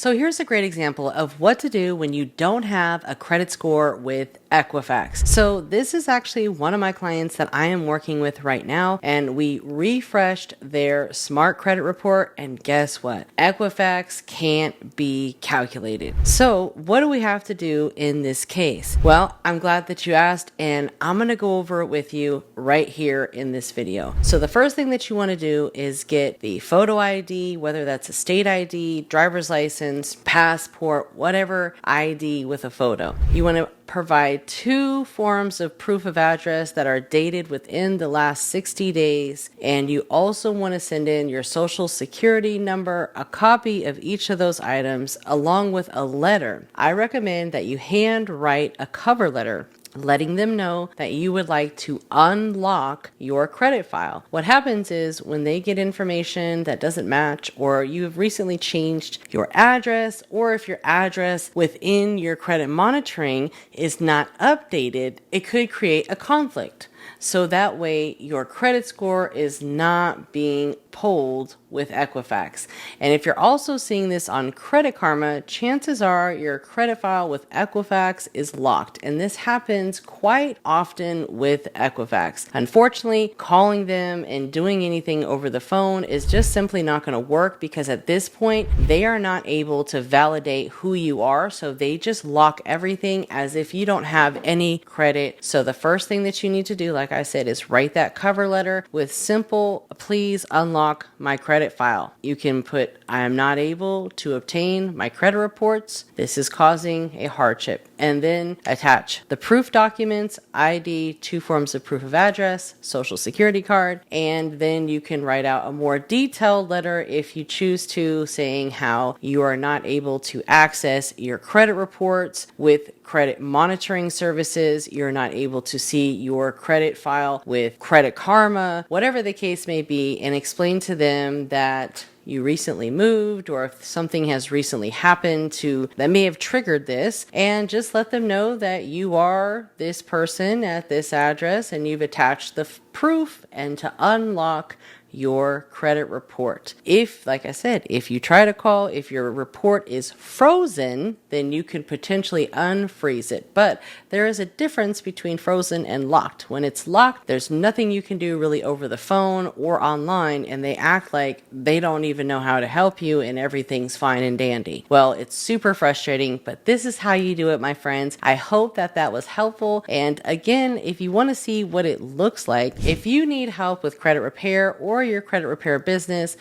So here's a great example of what to do when you don't have a credit score with Equifax. So this is actually one of my clients that I am working with right now, and we refreshed their smart credit report, and guess what? Equifax can't be calculated. So what do we have to do in this case? Well, I'm glad that you asked, and I'm going to go over it with you right here in this video. So the first thing that you want to do is get the photo ID, whether that's a state ID, driver's license, passport, whatever ID with a photo. You want to provide 2 forms of proof of address that are dated within the last 60 days. And you also want to send in your social security number, a copy of each of those items, along with a letter. I recommend that you hand write a cover letter letting them know that you would like to unlock your credit file. What happens is when they get information that doesn't match, or you have recently changed your address, or if your address within your credit monitoring is not updated, it could create a conflict. So that way your credit score is not being pulled with Equifax. And if you're also seeing this on Credit Karma, chances are your credit file with Equifax is locked. And this happens quite often with Equifax. Unfortunately, calling them and doing anything over the phone is just simply not going to work, because at this point, they are not able to validate who you are. So they just lock everything as if you don't have any credit. So the first thing that you need to do, like I said, is write that cover letter with simple, please unlock my credit file. You can put, I am not able to obtain my credit reports. This is causing a hardship. And then attach the proof documents, ID, 2 forms of proof of address, social security card, and then you can write out a more detailed letter if you choose to, saying how you are not able to access your credit reports with credit monitoring services, you're not able to see your credit file with Credit Karma, whatever the case may be, and explain to them that you recently moved, or if something has recently happened that may have triggered this, and just let them know that you are this person at this address and you've attached the proof, and to unlock your credit report. If, like I said, if you try to call, if your report is frozen, then you could potentially unfreeze it. But there is a difference between frozen and locked. When it's locked, there's nothing you can do really over the phone or online, and they act like they don't even know how to help you and everything's fine and dandy. Well, it's super frustrating, but this is how you do it, my friends. I hope that that was helpful. And again, if you want to see what it looks like, if you need help with credit repair or your credit repair business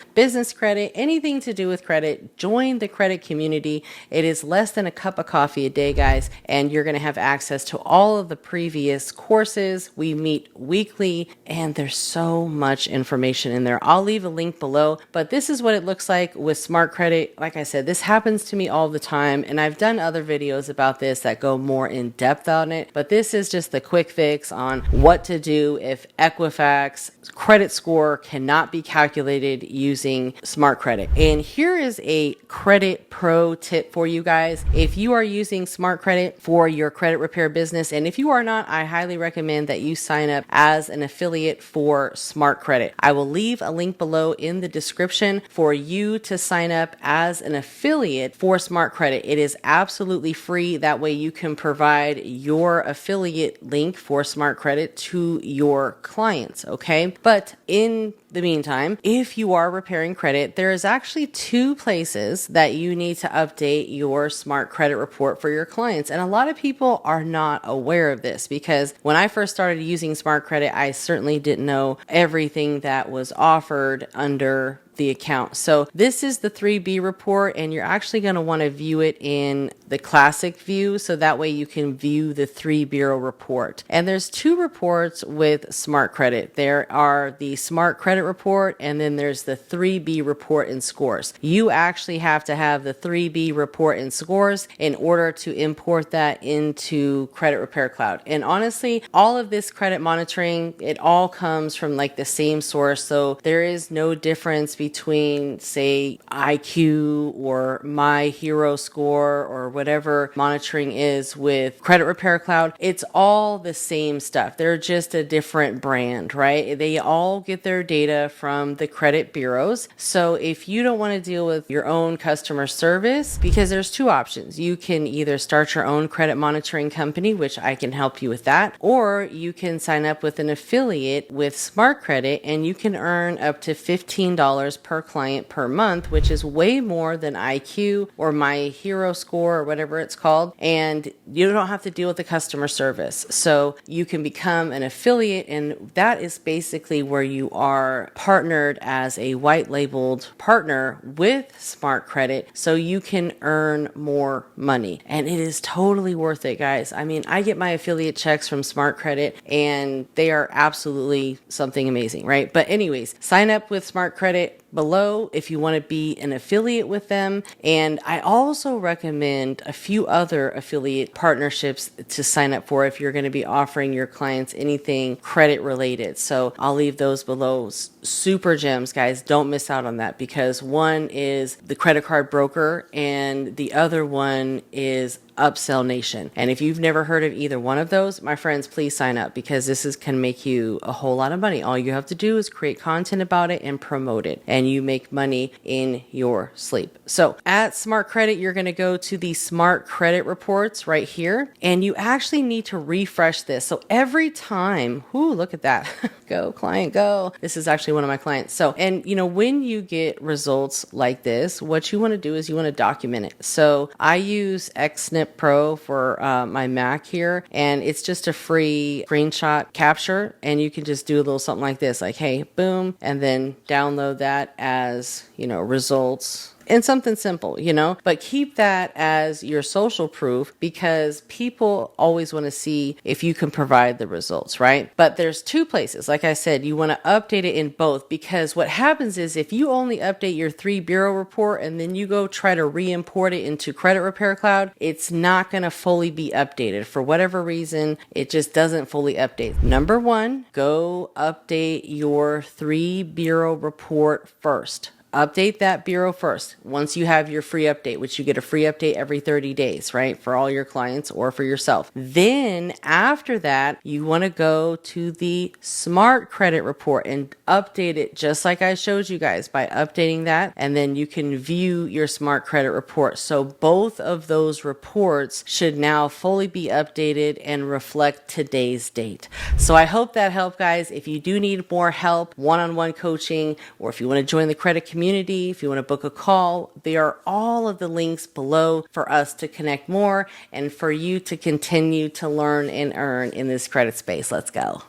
credit, anything to do with credit, join the credit community. It is less than a cup of coffee a day, guys, and you're going to have access to all of the previous courses. We meet weekly, and there's so much information in there. I'll leave a link below, but this is what it looks like with smart credit. Like I said, this happens to me all the time, and I've done other videos about this that go more in depth on it, but this is just the quick fix on what to do if Equifax credit score cannot be calculated using smart credit. And here is a credit pro tip for you guys. If you are using smart credit for your credit repair business, and if you are not, I highly recommend that you sign up as an affiliate for smart credit. I will leave a link below in the description for you to sign up as an affiliate for smart credit. It is absolutely free. That way you can provide your affiliate link for smart credit to your clients, okay? But in the meantime, if you are repairing credit, there is actually 2 places that you need to update your smart credit report for your clients. And a lot of people are not aware of this, because when I first started using smart credit, I certainly didn't know everything that was offered under the account. So this is the 3B report, and you're actually going to want to view it in the classic view, so that way you can view the 3 bureau report. And there's 2 reports with smart credit. There are the smart credit report, and then there's the 3B report and scores. You actually have to have the 3B report and scores in order to import that into Credit Repair Cloud. And honestly, all of this credit monitoring, it all comes from like the same source, so there is no difference between, say, IQ or 𝒓𝒆𝒅𝒊𝒕 or whatever monitoring is with Credit Repair Cloud, it's all the same stuff. They're just a different brand, right? They all get their data from the credit bureaus. So if you don't want to deal with your own customer service, because there's two options. You can either start your own credit monitoring company, which I can help you with that, or you can sign up with an affiliate with Smart Credit and you can earn up to $15 per client per month, which is way more than IQ or 𝒓𝒄𝒅𝒊𝒕 or whatever it's called. And you don't have to deal with the customer service. So you can become an affiliate, and that is basically where you are partnered as a white labeled partner with Smart Credit so you can earn more money. And it is totally worth it, guys. I mean, I get my affiliate checks from Smart Credit and they are absolutely something amazing, right? But anyways, sign up with Smart Credit below if you want to be an affiliate with them. And I also recommend a few other affiliate partnerships to sign up for if you're going to be offering your clients anything credit related. So I'll leave those below. Super gems, guys. Don't miss out on that, because one is the credit card broker and the other one is Upsell Nation. And if you've never heard of either one of those, my friends, please sign up, because this can make you a whole lot of money. All you have to do is create content about it and promote it, and you make money in your sleep. So at Smart Credit, you're going to go to the Smart Credit reports right here, and you actually need to refresh this. So every time, look at that. Go client, go. This is actually one of my clients. So, and when you get results like this, what you want to do is you want to document it. So I use XSnip Pro for my Mac here, and it's just a free screenshot capture, and you can just do a little something like this, like, hey, boom, and then download that as results. And something simple, but keep that as your social proof, because people always want to see if you can provide the results, right? But there's two places. Like I said, you want to update it in both, because what happens is if you only update your 3 bureau report and then you go try to re-import it into Credit Repair Cloud, it's not going to fully be updated. For whatever reason, it just doesn't fully update. Number one, go update your 3 bureau report first. Update that bureau first. Once you have your free update, which you get a free update every 30 days, right? For all your clients or for yourself. Then after that, you want to go to the Smart Credit report and update it just like I showed you guys by updating that. And then you can view your Smart Credit report. So both of those reports should now fully be updated and reflect today's date. So I hope that helped, guys. If you do need more help, one-on-one coaching, or if you want to join the credit community, if you want to book a call, there are all of the links below for us to connect more and for you to continue to learn and earn in this credit space. Let's go.